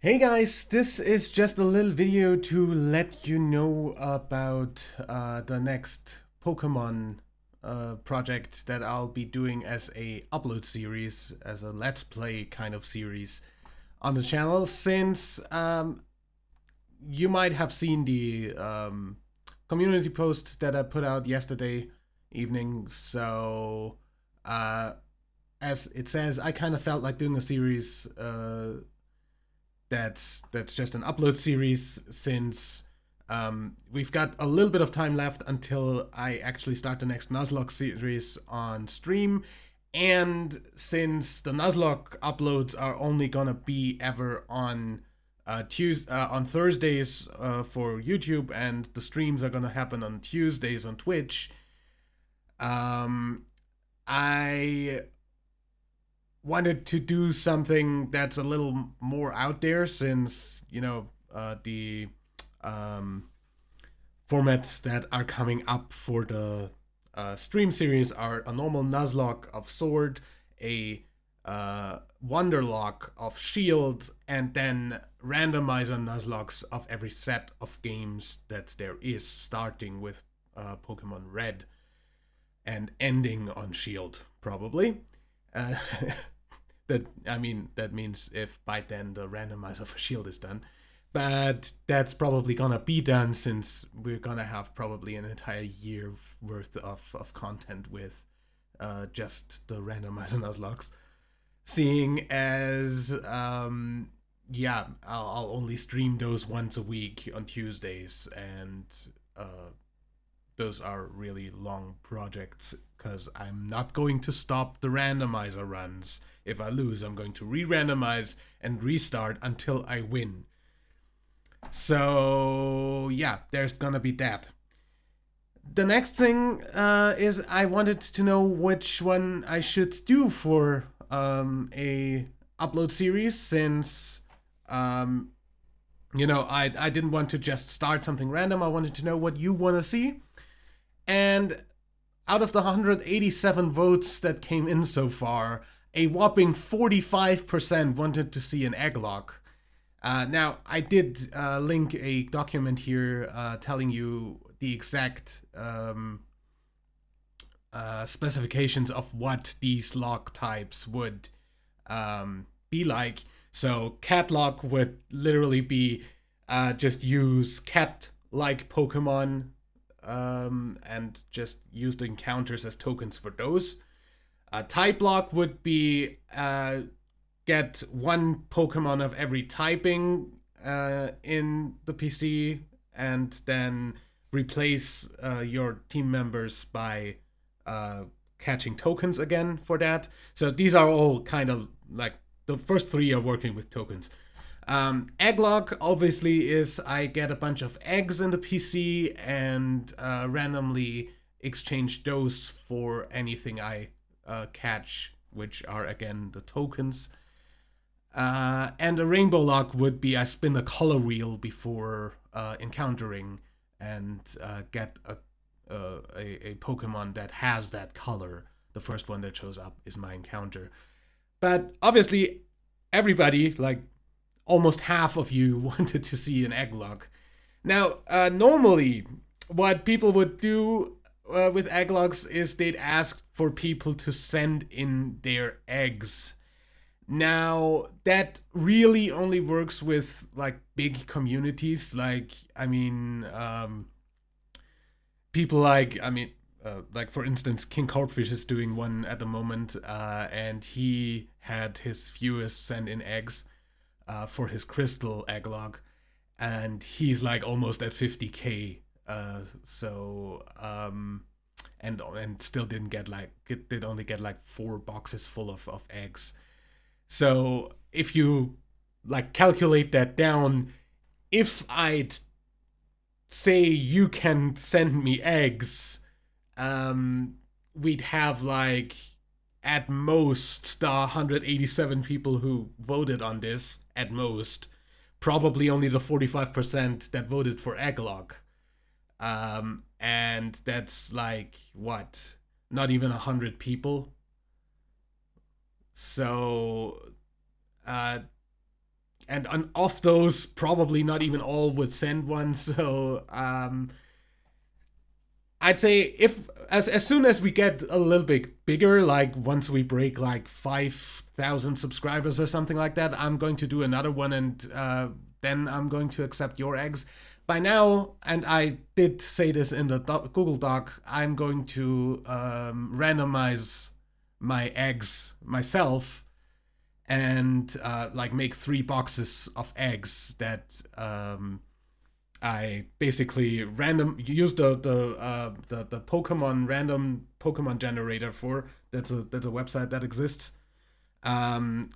Hey guys, this is just a little video to let you know about the next Pokemon project that I'll be doing as a upload series, as a Let's Play kind of series on the channel. Since you might have seen the community post that I put out yesterday evening, so as it says, I kind of felt like doing a series. That's just an upload series since we've got a little bit of time left until I actually start the next Nuzlocke series on stream. And since the Nuzlocke uploads are only gonna be ever on on Thursdays for YouTube, and the streams are gonna happen on Tuesdays on Twitch, I wanted to do something that's a little more out there since the um, formats that are coming up for the stream series are a normal Nuzlocke of Sword, a Wonderlock of Shield, and then randomizer Nuzlocks of every set of games that there is, starting with Pokemon Red and ending on Shield, probably. Uh, that means if by then the randomizer for Shield is done, but that's probably gonna be done since we're gonna have probably an entire year worth of content with just the randomizer Nuzlocke. Seeing as yeah, I'll only stream those once a week on Tuesdays, and those are really long projects because I'm not going to stop the randomizer runs. If I lose, I'm going to re-randomize and restart until I win. So yeah, there's gonna be that. The next thing is I wanted to know which one I should do for a upload series, since I didn't want to just start something random. I wanted to know what you want to see. And out of the 187 votes that came in so far, a whopping 45% wanted to see an Egglocke. Now, I did link a document here telling you the exact specifications of what these lock types would be like. So, Catlock would literally be just use cat-like Pokemon and just use the encounters as tokens for those. Type lock would be get one Pokemon of every typing in the PC, and then replace your team members by catching tokens again for that. So these are all kind of like the first three are working with tokens. Egglocke obviously is I get a bunch of eggs in the PC and randomly exchange those for anything I catch, which are again the tokens. And a rainbow lock would be I spin a color wheel before encountering and get a Pokemon that has that color. The first one that shows up is my encounter. But obviously, everybody, like almost half of you, wanted to see an Egglocke. Now, normally, what people would do with Egglocks is they'd ask for people to send in their eggs. Now, that really only works with like big communities. Like, people like for instance, King Corpfish is doing one at the moment, and he had his viewers send in eggs for his crystal Egglocke, and he's like almost at 50K. And still did only get like 4 boxes full of eggs. So if you like calculate that down, if I'd say you can send me eggs, we'd have like at most the 187 people who voted on this, at most, probably only the 45% that voted for Egglocke. And that's like what? Not even 100 people. So and of those, probably not even all would send one. So I'd say if as soon as we get a little bit bigger, like once we break like 5,000 subscribers or something like that, I'm going to do another one, and then I'm going to accept your eggs. By now, and I did say this in the Google Doc, I'm going to randomize my eggs myself, and like make 3 boxes of eggs that I basically use the Pokemon random Pokemon generator for. That's a website that exists, and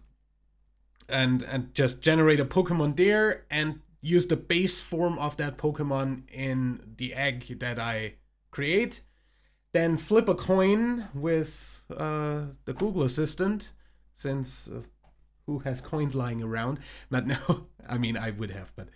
just generate a Pokemon there and use the base form of that Pokemon in the egg that I create. Then flip a coin with the Google Assistant, since who has coins lying around? But no, I mean I would have, but.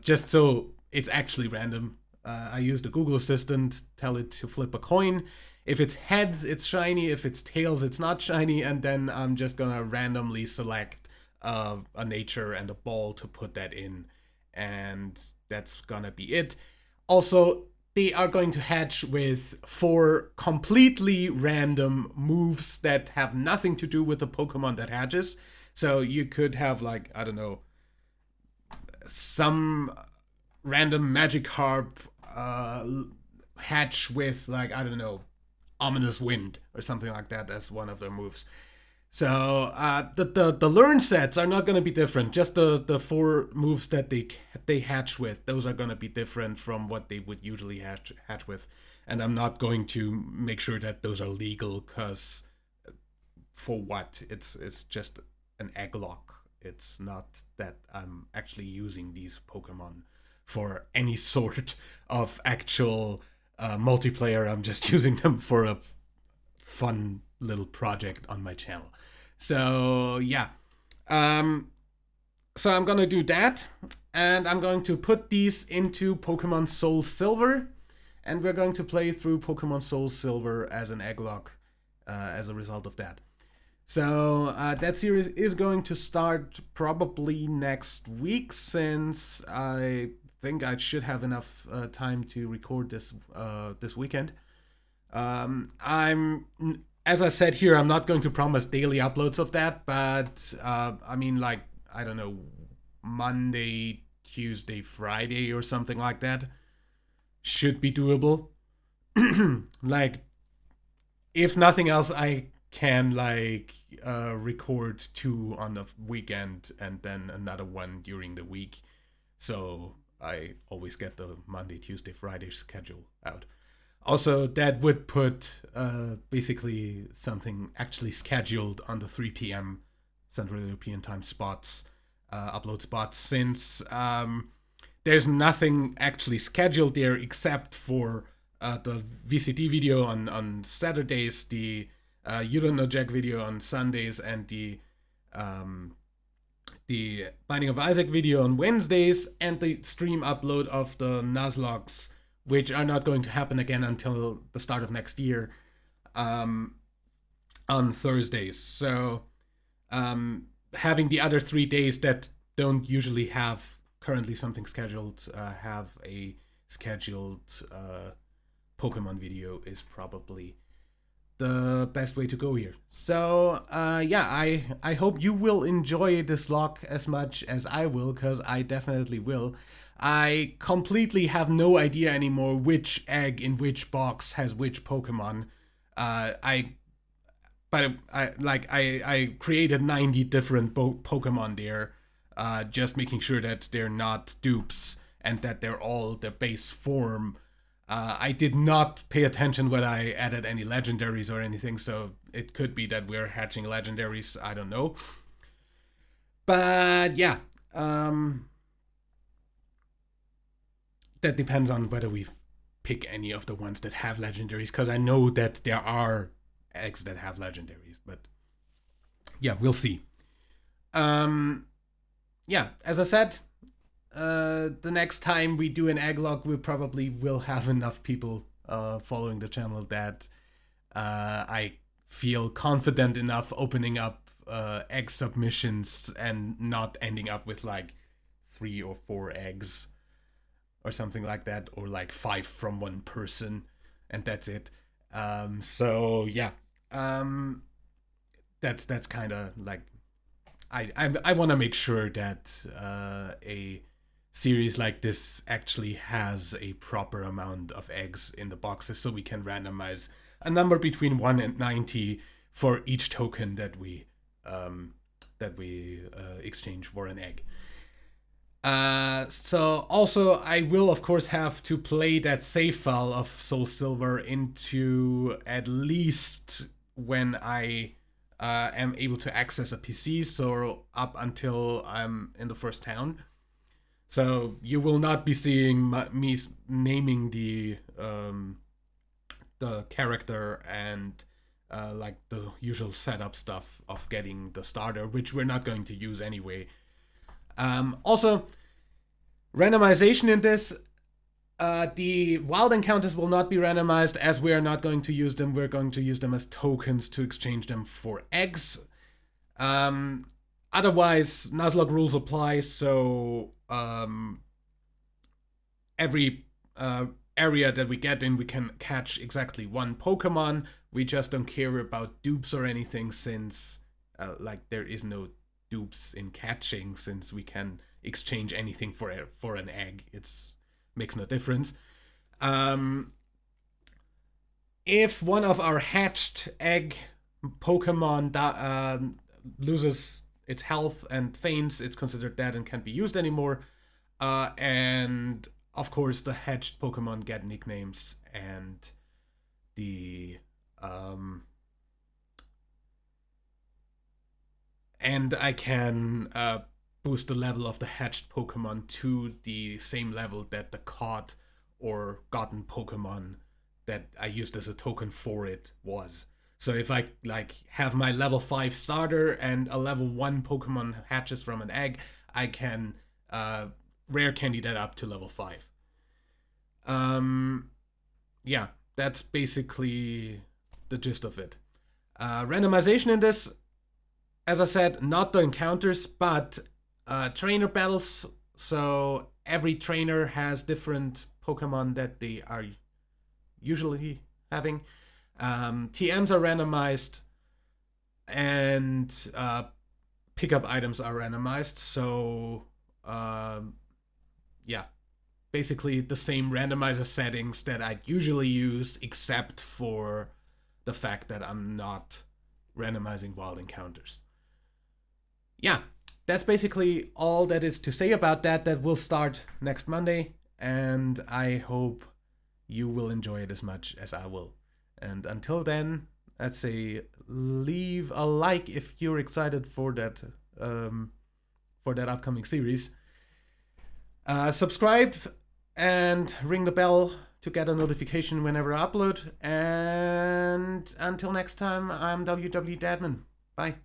Just so it's actually random, I use the Google Assistant, tell it to flip a coin. If it's heads, it's shiny. If it's tails, it's not shiny. And then I'm just gonna randomly select a nature and a ball to put that in. And that's gonna be it. Also, they are going to hatch with 4 completely random moves that have nothing to do with the Pokemon that hatches. So you could have, like, I don't know, some random Magikarp hatch with, like, I don't know, Ominous Wind or something like that as one of their moves. So the learn sets are not going to be different. Just the 4 moves that they hatch with, those are going to be different from what they would usually hatch with. And I'm not going to make sure that those are legal, because for what? It's just an Egglocke. It's not that I'm actually using these Pokemon for any sort of actual multiplayer. I'm just using them for a fun little project on my channel. So yeah. So I'm gonna do that, and I'm going to put these into Pokemon Soul Silver, and we're going to play through Pokemon Soul Silver as an Egglocke as a result of that. So that series is going to start probably next week, since I think I should have enough time to record this weekend. As I said here, I'm not going to promise daily uploads of that, but I mean, like, I don't know, Monday, Tuesday, Friday or something like that should be doable. Like, if nothing else, I can, like, record 2 on the weekend and then another one during the week, so I always get the Monday, Tuesday, Friday schedule out. Also, that would put basically something actually scheduled on the 3 p.m. Central European Time spots, upload spots, since there's nothing actually scheduled there except for the VCD video on Saturdays, the You Don't Know Jack video on Sundays, and the Binding of Isaac video on Wednesdays, and the stream upload of the Nuzlockes, which are not going to happen again until the start of next year, on Thursdays. So having the other 3 days that don't usually have currently something scheduled, have a scheduled Pokemon video is probably the best way to go here. So yeah, I hope you will enjoy this lock as much as I will, because I definitely will. I completely have no idea anymore which egg in which box has which Pokemon. I created 90 different Pokemon there, just making sure that they're not dupes and that they're all their base form. I did not pay attention when I added any legendaries or anything, so it could be that we're hatching legendaries, I don't know. But yeah, that depends on whether we pick any of the ones that have legendaries, because I know that there are eggs that have legendaries, but yeah, we'll see. Yeah, as I said, the next time we do an Egglocke, we probably will have enough people following the channel that I feel confident enough opening up egg submissions and not ending up with like 3 or 4 eggs or something like that, or like 5 from one person, and that's it. So yeah, that's kind of like I want to make sure that a series like this actually has a proper amount of eggs in the boxes, so we can randomize a number between 1 and 90 for each token that we exchange for an egg. So also I will of course have to play that save file of Soul Silver into at least when I am able to access a PC, so up until I'm in the first town. So you will not be seeing me naming the character and like the usual setup stuff of getting the starter, which we're not going to use anyway. Also, randomization in this, the wild encounters will not be randomized, as we are not going to use them. We're going to use them as tokens to exchange them for eggs. Otherwise, Nuzlocke rules apply, so every area that we get in, we can catch exactly 1 Pokemon. We just don't care about dupes or anything, since like there is no dupes in catching, since we can exchange anything for an egg. It's makes no difference. If one of our hatched egg Pokemon loses its health and faints, it's considered dead and can't be used anymore. And of course, the hatched Pokemon get nicknames, and and I can boost the level of the hatched Pokemon to the same level that the caught or gotten Pokemon that I used as a token for it was. So if I like have my level 5 starter and a level 1 Pokemon hatches from an egg, I can rare candy that up to level 5. Yeah, that's basically the gist of it. Randomization in this, as I said, not the encounters, but trainer battles. So every trainer has different Pokemon that they are usually having. TMs are randomized, and pickup items are randomized. So yeah, basically the same randomizer settings that I usually use, except for the fact that I'm not randomizing wild encounters. Yeah, that's basically all that is to say about that. That will start next Monday, and I hope you will enjoy it as much as I will. And until then, I'd say leave a like if you're excited for that upcoming series. Subscribe and ring the bell to get a notification whenever I upload. And until next time, I'm WW Dadman. Bye.